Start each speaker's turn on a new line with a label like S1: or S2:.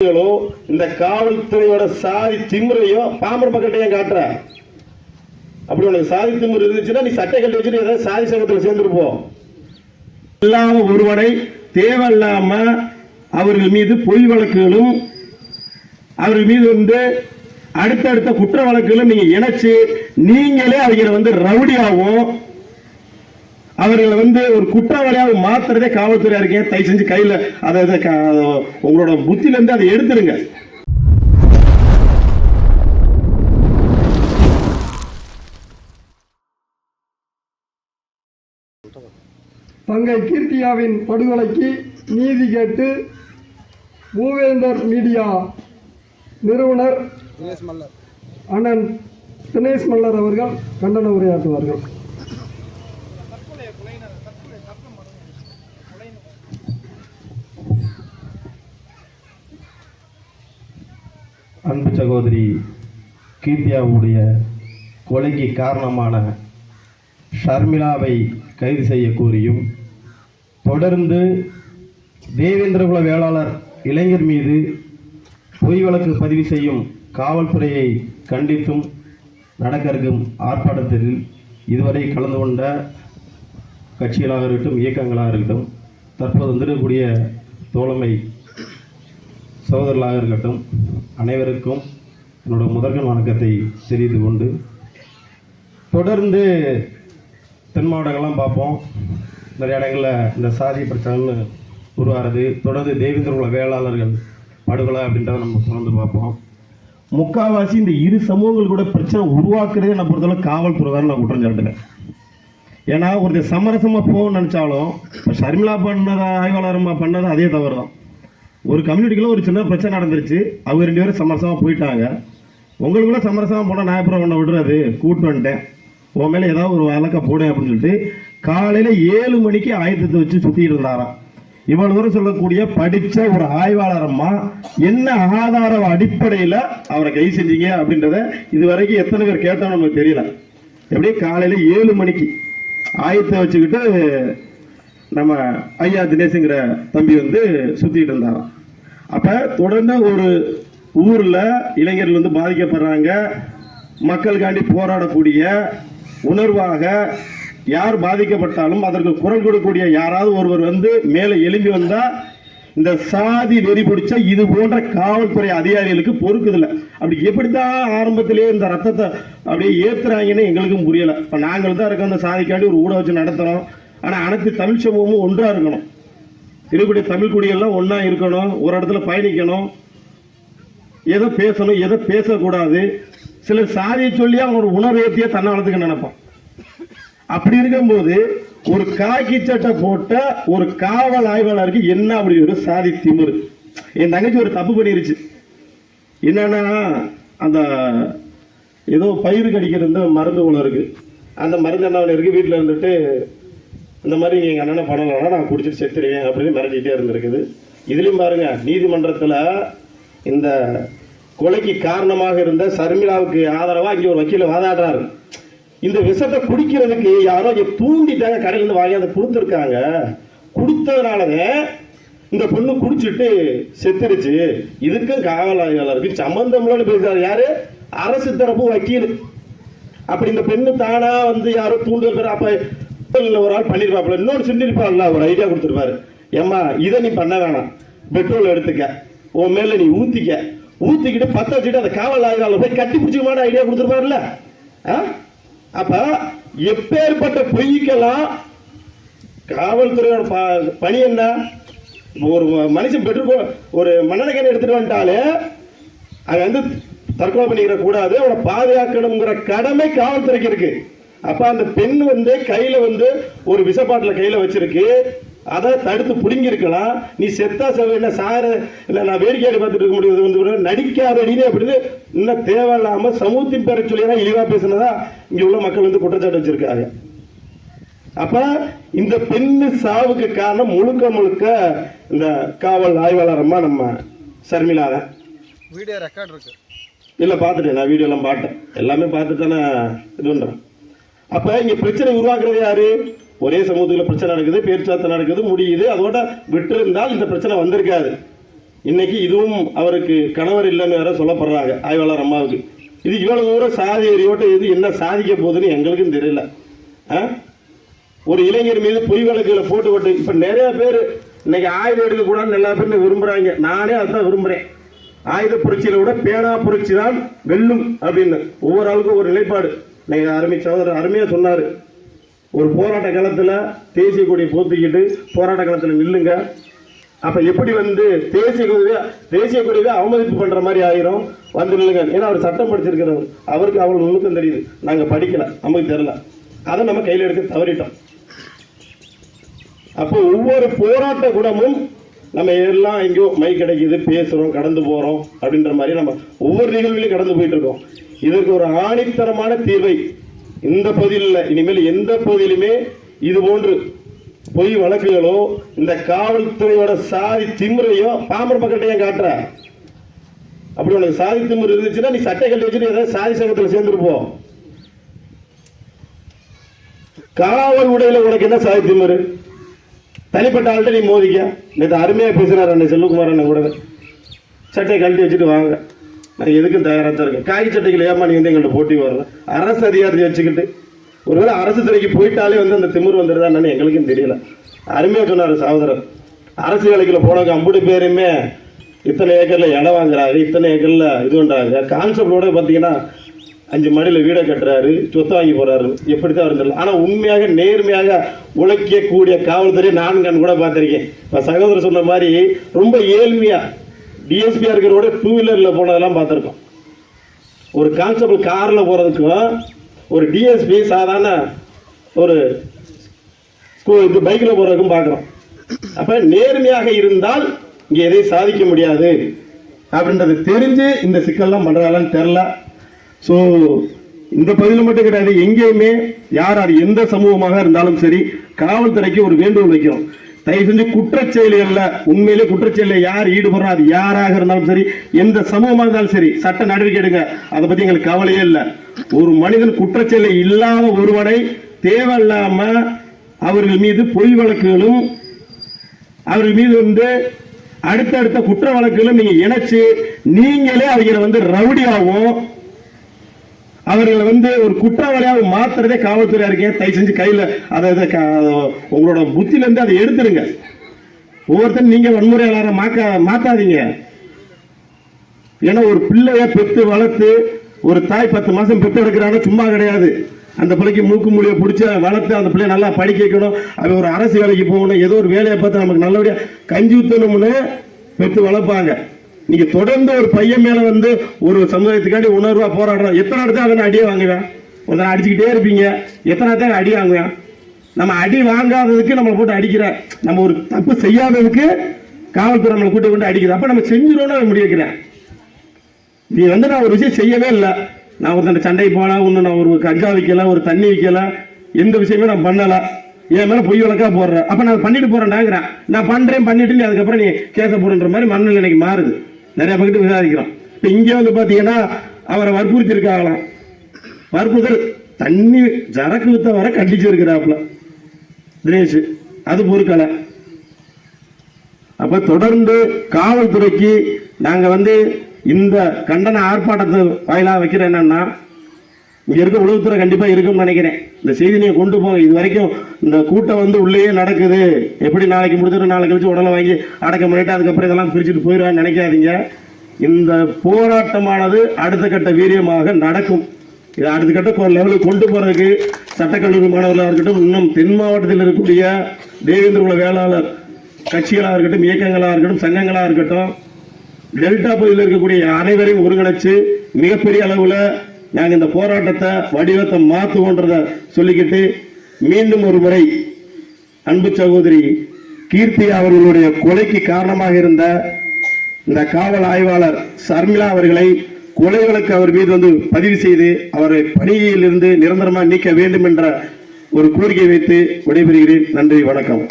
S1: இந்த காவல்துறையோட சாதி திமிரையோ பாமர மக்கள்கிட்ட ஏன் காட்டுற? அப்படி உனக்கு சாதி திமிர் இருந்துச்சுன்னா நீ சட்டை கட்டி வச்சுட்டு ஏதாவது சாதி சங்கத்தில் சேர்ந்துருப்போம். இல்லாம ஒருவனை தேவையில்லாம அவர்கள் மீது பொய் வழக்குகளும் அவர்கள் மீது அடுத்தடுத்த குற்ற வழக்குகளும் நீங்க இணைச்சு நீங்களே அவங்களை ரவுடியாகவும் அவர்களை ஒரு குற்றவாளியாக மாத்துறதே காவல்துறையா இருக்கேன். தயவு செஞ்சு கையில அதை உங்களோட புத்தில இருந்து அதை எடுத்துருங்க.
S2: தங்கை கீர்த்தியாவின் படுகொலைக்கு நீதி கேட்டு மூவேந்தர் மீடியா நிறுவனர் அண்ணன் தினேஷ் மல்லர் அவர்கள் கண்டன உரையாற்றுவார்கள்.
S1: அன்பு சகோதரி கீர்த்தியாவுடைய கொலைக்கு காரணமான ஷர்மிளாவை கைது செய்ய கோரியும் தொடர்ந்து தேவேந்திரகுல வேளாளர் இளைஞர் மீது பொய் வழக்கு பதிவு செய்யும் காவல்துறையை கண்டித்தும் நடக்க இருக்கும் ஆர்ப்பாட்டத்தில் இதுவரை கலந்து கொண்ட கட்சிகளாக இருக்கட்டும் இயக்கங்களாக இருக்கட்டும் தற்போது வந்திருக்கக்கூடிய தோழமை சகோதரர்களாக இருக்கட்டும் அனைவருக்கும் என்னோட முதற்கண் வணக்கத்தை தெரிவித்து கொண்டு தொடர்ந்து தென் மாவட்டங்கள்லாம் பார்ப்போம். நிறைய இடங்களில் இந்த சாதி பிரச்சனைன்னு உருவாகிறது. தொடர்ந்து தேவேந்திரகுல வேளாளர்கள் படுகொலை அப்படின்றத நம்ம தொடர்ந்து பார்ப்போம். முக்கால்வாசி இந்த இரு சமூகங்கள் கூட பிரச்சனை உருவாக்குறதே நான் பொறுத்தளவு காவல்துறை தான் நான் குற்றம் சாட்டுங்க. ஏன்னா ஒருத்தர் சமரசமாக போகணும்னு நினச்சாலும் இப்போ ஷர்மிளா பண்ணதை ஆய்வாளரம்மா பண்ணது அதே தவறு தான். ஒரு கம்யூனிட்டிக்குள்ள ஒரு சின்ன பிரச்சனை நடந்துருச்சு, அவங்க 2 பேரும் சமரசமாக போயிட்டாங்க. உங்களுக்குள்ள சமரசமாக போனால் நான் அப்புறம் ஒன்றை விடுறது கூட்டு வந்துட்டேன் உன் மேலே ஏதாவது ஒரு வழக்க போடு அப்படின்னு சொல்லிட்டு காலையில் 7 மணிக்கு ஆயத்தத்தை வச்சு சுற்றிட்டு இருந்தாராம். இவ்வளவு தூரம் சொல்லக்கூடிய படித்த ஒரு ஆய்வாளரம்மா என்ன ஆதார அடிப்படையில் அவரை கைது செஞ்சீங்க அப்படின்றத இது வரைக்கும் எத்தனை பேர் கேட்டோம் நமக்கு தெரியல. எப்படியே காலையில் 7 மணிக்கு ஆயத்தை வச்சுக்கிட்டு நம்ம ஐயா தினேஷுங்கிற தம்பி சுற்றிட்டு இருந்தாராம். அப்போ தொடர்ந்து ஒரு ஊரில் இளைஞர்கள் பாதிக்கப்படுறாங்க, மக்களுக்காண்டி போராடக்கூடிய உணர்வாக யார் பாதிக்கப்பட்டாலும் அதற்கு குரல் கொடுக்கக்கூடிய யாராவது ஒருவர் மேலே எழும்பி வந்தால் இந்த சாதி வெறி பிடிச்ச இது போன்ற காவல்துறை அதிகாரிகளுக்கு பொறுக்குதில்லை. அப்படி எப்படித்தான் ஆரம்பத்திலேயே இந்த ரத்தத்தை அப்படியே ஏற்றுறாங்கன்னு எங்களுக்கும் புரியலை. இப்போ நாங்கள் தான் இருக்க அந்த சாதிக்காண்டி ஒரு ஊட வச்சு நடத்துகிறோம். ஆனால் அனைத்து தமிழ் சமூகமும் ஒன்றாக இருக்கணும், இருக்கக்கூடிய தமிழ் குடிகள்லாம் ஒன்றா இருக்கணும், ஒரு இடத்துல பயணிக்கணும், எதை பேசணும் எதை பேசக்கூடாது. சிலர் சாதியை சொல்லி அவனோட உணர்வேத்திய தன்னவளத்துக்கு நினைப்பான். அப்படி இருக்கும்போது ஒரு காக்கி சட்டை போட்ட ஒரு காவல் ஆய்வாளருக்கு என்ன அப்படி ஒரு சாதி திமிரு? என் தங்கச்சி ஒரு தப்பு பண்ணிருச்சு. என்னன்னா அந்த ஏதோ பயிர் கடிக்கிற மருந்து ஒன்று இருக்கு, அந்த மருந்து என்ன இருக்கு வீட்டில் இருந்துட்டு இந்த மாதிரி எங்கள் அண்ணனை பண்ணலாம் நான் குடிச்சிட்டு செத்துடுவேன் அப்படின்னு மிரட்டிகிட்டே இருந்திருக்குது. இதுலேயும் பாருங்க நீதிமன்றத்தில் இந்த கொலைக்கு காரணமாக இருந்த ஷர்மிளாவுக்கு ஆதரவாக இங்கே ஒரு வக்கீல வாதாடுறாரு. இந்த விஷத்தை குடிக்கிறதுக்கு யாரோ இங்கே தூண்டிட்டாங்க, கடையிலேருந்து வாங்கி அதை கொடுத்துருக்காங்க. கொடுத்ததுனாலதான் இந்த பொண்ணு குடிச்சிட்டு செத்துருச்சு. இதுக்கும் காவல் ஆய்வாளருக்கு சம்பந்தம்லன்னு பேசுறாரு யாரு? அரசு தரப்பு வக்கீல். அப்படி இந்த பெண்ணு தானா யாரோ தூண்டுதல் பேர் அப்ப ஒரு ஆள் பண்ணிருப்பாப்புல, இன்னொன்று சொல்லிருப்பாங்கல்ல, ஒரு ஐடியா கொடுத்துருப்பாரு. ஏம்மா இதை நீ பண்ண வேணாம், பெட்ரோல் எடுத்துக்க, உன் மேல நீ ஊத்திக்கிட்டு பத்த வச்சுட்டு அந்த காவல் ஆய்வாளர் போய் கட்டி பிடிச்சிக்கமான ஐடியா கொடுத்துருப்பாருல்ல. அப்ப எப்பேற்பட்ட பொய்க்கெல்லாம் காவல்துறையோட பணி என்ன? ஒரு மனுஷன் பெட்ரோல் ஒரு மண்ணெண்ணெய் எடுத்துட்டு வந்துட்டாலே அது தற்கொலை பண்ணிக்கிற கூடாது, அவனை பாதுகாக்கணுங்கிற கடமை காவல்துறைக்கு இருக்கு. அப்ப அந்த பெண் கையில ஒரு விசப்பாட்டில் கையில வச்சிருக்கு, அதை தடுத்து புடுங்கி இருக்கலாம். நீ செத்தா என்ன சார இல்லை நான் வேடிக்கை பார்த்துட்டு இருக்க முடியாது நடிக்காதடினே அப்படின்னு இன்னும் தேவையில்லாம சமூகத்தின் பேரை சொல்லிதான் இழிவா பேசினதா இங்க உள்ள மக்கள் குற்றச்சாட்டு வச்சிருக்காங்க. அப்ப இந்த பெண்ணு சாவுக்கு காரணம் முழுக்க இந்த காவல் ஆய்வாளரம்மா நம்ம ஷர்மிளா தான்.
S3: வீடியோ ரெக்கார்ட் இருக்கு
S1: இல்ல பாத்துட்டேன், நான் வீடியோ எல்லாம் பார்த்தேன், எல்லாமே பார்த்துட்டு தானே இது பண்றேன். அப்ப இங்க பிரச்சனை உருவாக்குறது யாரு? ஒரே சமூகத்தில் பிரச்சனை நடக்குது, பேச்சுவார்த்தை நடக்குது, முடியுது, அதோட விட்டு இருந்தால் இந்த பிரச்சனை வந்திருக்காது. இன்னைக்கு இதுவும் அவருக்கு கணவர் இல்லைன்னு வேற சொல்லப்படுறாங்க ஆய்வாளர் அம்மாவுக்கு. இது இவ்வளவு தூரம் சாதி எறியோட்டு இது என்ன சாதிக்க போகுதுன்னு எங்களுக்கும் தெரியல. ஒரு இளைஞர் மீது பொய் வழக்குகளை போட்டு இப்ப நிறைய பேர் இன்னைக்கு ஆயுதம் எடுக்கக்கூடாதுன்னு எல்லா பேரும் விரும்புறாங்க. நானே அதுதான் விரும்புறேன். ஆயுத புரட்சியில விட பேனா புரட்சி தான் வெல்லும் அப்படின்னு ஒவ்வொரு ஆளுக்கும் ஒரு நிலைப்பாடு. சகோதரர் அருமையா சொன்னாரு. ஒரு போராட்ட காலத்துல தேசிய கொடியை போத்திக்கிட்டு போராட்ட காலத்துல நில்லுங்க. அப்ப எப்படி தேசிய கொடியை அவமதிப்பு பண்ற மாதிரி ஆயிரும். வந்து நில்லுங்க. ஏன்னா அவர் சட்டம் படிச்சிருக்கிறவர், அவருக்கு அவ்வளவு நுணுக்கம் தெரியுது. நாங்க படிக்கல, நமக்கு தெரியல. அதை நம்ம கையில் எடுக்க தவறிட்டோம். அப்போ ஒவ்வொரு போராட்ட குணமும் நம்ம எல்லாம் எங்கேயோ மை கிடைக்குது, பேசுறோம், கடந்து போறோம் அப்படின்ற மாதிரி நம்ம ஒவ்வொரு நிகழ்வுலையும் கடந்து போயிட்டு இருக்கோம். இதற்கு ஒரு ஆணித்தரமான தீர்வை இந்த பகுதியில் இனிமேல் எந்த பகுதியிலுமே இது போன்று பொய் வழக்குகளோ இந்த காவல்துறையோட சாதி திமுறையோ பாமர மக்கள்கிட்ட ஏன் காட்டுற? அப்படி உனக்கு சாதி திமுறை இருந்துச்சுன்னா நீ சட்டை கட்டி வச்சுட்டு ஏதாவது சாதி சங்கத்தில் சேர்ந்துருப்போம். காவல் உடையில உனக்கு என்ன சாதி திமுறை? தனிப்பட்ட ஆள்கிட்ட நீ மோதிக்க. நேற்று அருமையாக பேசுகிறார் அண்ணன் செல்வகுமார் அண்ணன் கூட. சட்டையை கழட்டி வச்சுட்டு வாங்க, நான் எதுக்கும் தயாராக தான் இருக்கேன். காக்கி சட்டைகள் ஏமா நீ வந்து எங்கள்கிட்ட போட்டி வர்றேன். அரசு அதிகாரத்தை வச்சுக்கிட்டு ஒருவேளை அரசு துறைக்கு போயிட்டாலே வந்து அந்த திமிர் வந்துடுதா என்னன்னு எங்களுக்கும் தெரியல. அருமையாக சொன்னார் சகோதரர். அரசு வேலைக்குள்ள போனவங்க 50 பேருமே இத்தனை ஏக்கரில் இடம் வாங்குறாங்க, இத்தனை ஏக்கரில் இது பண்ணுறாங்க. கான்செப்டோட பார்த்தீங்கன்னா 5 மாடியில் வீடை கட்டுறாரு, சொத்து வாங்கி போறாரு. எப்படித்தான் இருந்தது. ஆனால் உண்மையாக நேர்மையாக உழைக்கக்கூடிய காவல்துறை நான் கண் கூட பார்த்துருக்கேன். இப்போ சகோதரர் சொன்ன மாதிரி ரொம்ப ஏழ்மையா டிஎஸ்பியா இருக்கிறோட 2 வீலரில் போனதெல்லாம் பார்த்துருக்கோம். ஒரு கான்ஸ்டபிள் காரில் போகிறதுக்கும் ஒரு டிஎஸ்பி சாதாரண ஒரு இது பைக்கில் போகிறதுக்கும் பார்க்குறோம். அப்போ நேர்மையாக இருந்தால் இங்கே எதையும் சாதிக்க முடியாது அப்படின்றது தெரிஞ்சு இந்த சிக்கல்லாம் பண்ணுறாங்கன்னு தெரில. ஸோ இந்த பகுதியில் மட்டும் கிடையாது, எங்கேயுமே யார் எந்த சமூகமாக இருந்தாலும் சரி காவல்துறைக்கு ஒரு வேண்டுகோள் வைக்கிறோம். தயவு செஞ்சு குற்றச்செயல்கள்ல உண்மையிலே குற்றச்செயலில் யார் ஈடுபடுறோம், அது யாராக இருந்தாலும் சரி, எந்த சமூகமாக இருந்தாலும் சரி, சட்ட நடவடிக்கை எடுங்க. அதை பத்தி எங்களுக்கு கவலையே இல்லை. ஒரு மனிதன் குற்றச்செயலை இல்லாத ஒருவனை தேவையில்லாம அவர்கள் மீது பொய் வழக்குகளும் அவர்கள் மீது வந்து அடுத்தடுத்த குற்ற வழக்குகளும் நீங்க இணைச்சு நீங்களே அவங்களை வந்து ரவுடியாகவும் அவர்களை வந்து ஒரு குற்றவாளியாக மாத்துறதே காவல்துறையா இருக்கேன். தயவு செஞ்சு கையில அதாவது உங்களோட புத்தில இருந்து அதை எடுத்துருங்க. ஒவ்வொருத்தரும் நீங்க வன்முறையாளரை மாத்தாதீங்க. ஏன்னா ஒரு பிள்ளைய பெற்று வளர்த்து ஒரு தாய் 10 மாசம் பெற்று எடுக்கிறாங்க, சும்மா கிடையாது. அந்த பிள்ளைக்கு மூக்கு மூலியை பிடிச்சி வளர்த்து அந்த பிள்ளைய நல்லா படிக்க வைக்கணும். அவன் ஒரு அரசு வேலைக்கு போகணும், ஏதோ ஒரு வேலையை பார்த்து நமக்கு நல்லபடியா கஞ்சி ஊத்தணும்னு பெற்று வளர்ப்பாங்க. நீங்க தொடர்ந்து ஒரு பையன் மேல வந்து ஒரு சமுதாயத்துக்காண்டி உணர்வா போராடுறோம். எத்தனை இடத்துல அவன் அடியே வாங்குவேன், ஒரு அடிச்சுக்கிட்டே இருப்பீங்க. எத்தனை இடத்துல அடி வாங்குவேன்? நம்ம அடி வாங்காததுக்கு நம்மளை போட்டு அடிக்கிற, நம்ம ஒரு தப்பு செய்யாததுக்கு காவல்துறை நம்மளை கூட்டு கொண்டு அடிக்குது. அப்ப நம்ம செஞ்சிருவோம்னு முடிவு வைக்கிறேன். நீ வந்து நான் ஒரு விஷயம் செய்யவே இல்லை, நான் ஒருத்தன் சண்டை போல, ஒன்று நான் ஒரு கஞ்சா வைக்கல, ஒரு தண்ணி வைக்கல, எந்த விஷயமே நான் பண்ணல, என் மேல பொய் வழக்கா போடுறேன். அப்ப நான் பண்ணிட்டு போறேன்டாங்கிறேன். நான் பண்றேன் பண்ணிட்டு நீ அதுக்கப்புறம் நீ கேச போடுன்ற மாதிரி மனநிலை இன்னைக்கு மாறுது. நிறைய பக்கத்து விசாரிக்கிறோம். இப்ப இங்க வந்து பாத்தீங்கன்னா அவரை வற்புறுத்தி இருக்காங்களாம். வற்புறுத்தல் தண்ணி சரக்கு வித்த வர கண்டிச்சு இருக்கிறாப்புல தினேஷ், அது பொறுக்கலை. அப்ப தொடர்ந்து காவல்துறைக்கு நாங்க வந்து இந்த கண்டன ஆர்ப்பாட்டத்தை வாயிலாக வைக்கிற என்னன்னா, இங்க இருக்க உளவுத்துறை கண்டிப்பா இருக்கும்னு நினைக்கிறேன். இந்த செய்தி நீங்க கொண்டு போங்க. இது வரைக்கும் இந்த கூட்டம் வந்து உள்ளேயே நடக்குது, எப்படி நாளைக்கு முடிஞ்சிடும், நாளைக்கு கழிச்சு உடலை வாங்கி அடக்கம் பண்ணிட்டு அதுக்கப்புறம் இதெல்லாம் பிரிச்சுட்டு போயிடுவான்னு நினைக்காதீங்க. இந்த போராட்டமானது அடுத்த கட்ட வீரியமாக நடக்கும். இதை அடுத்த கட்ட லெவலுக்கு கொண்டு போறதுக்கு சட்டக்கல்லூரி மாணவர்களாக இருக்கட்டும், இன்னும் தென் மாவட்டத்தில் இருக்கக்கூடிய தேவேந்திர குல வேளாளர் கட்சிகளாக இருக்கட்டும், இயக்கங்களாக இருக்கட்டும், சங்கங்களாக இருக்கட்டும், டெல்டா பகுதியில் இருக்கக்கூடிய அனைவரையும் ஒருங்கிணைச்சு மிகப்பெரிய அளவில் நாங்கள் இந்த போராட்டத்தை வடிவத்தை மாற்றுவோன்றத சொல்லிக்கிட்டு, மீண்டும் ஒரு முறை அன்பு சகோதரி கீர்த்தி அவர்களுடைய கொலைக்கு காரணமாக இருந்த இந்த காவல் ஆய்வாளர் சர்மிளா அவர்களை கொலை வழக்கு அவர் மீது வந்து பதிவு செய்து அவரை பணியில் இருந்து நிரந்தரமாக நீக்க வேண்டும் என்ற ஒரு கோரிக்கை வைத்து விடைபெறுகிறேன். நன்றி, வணக்கம்.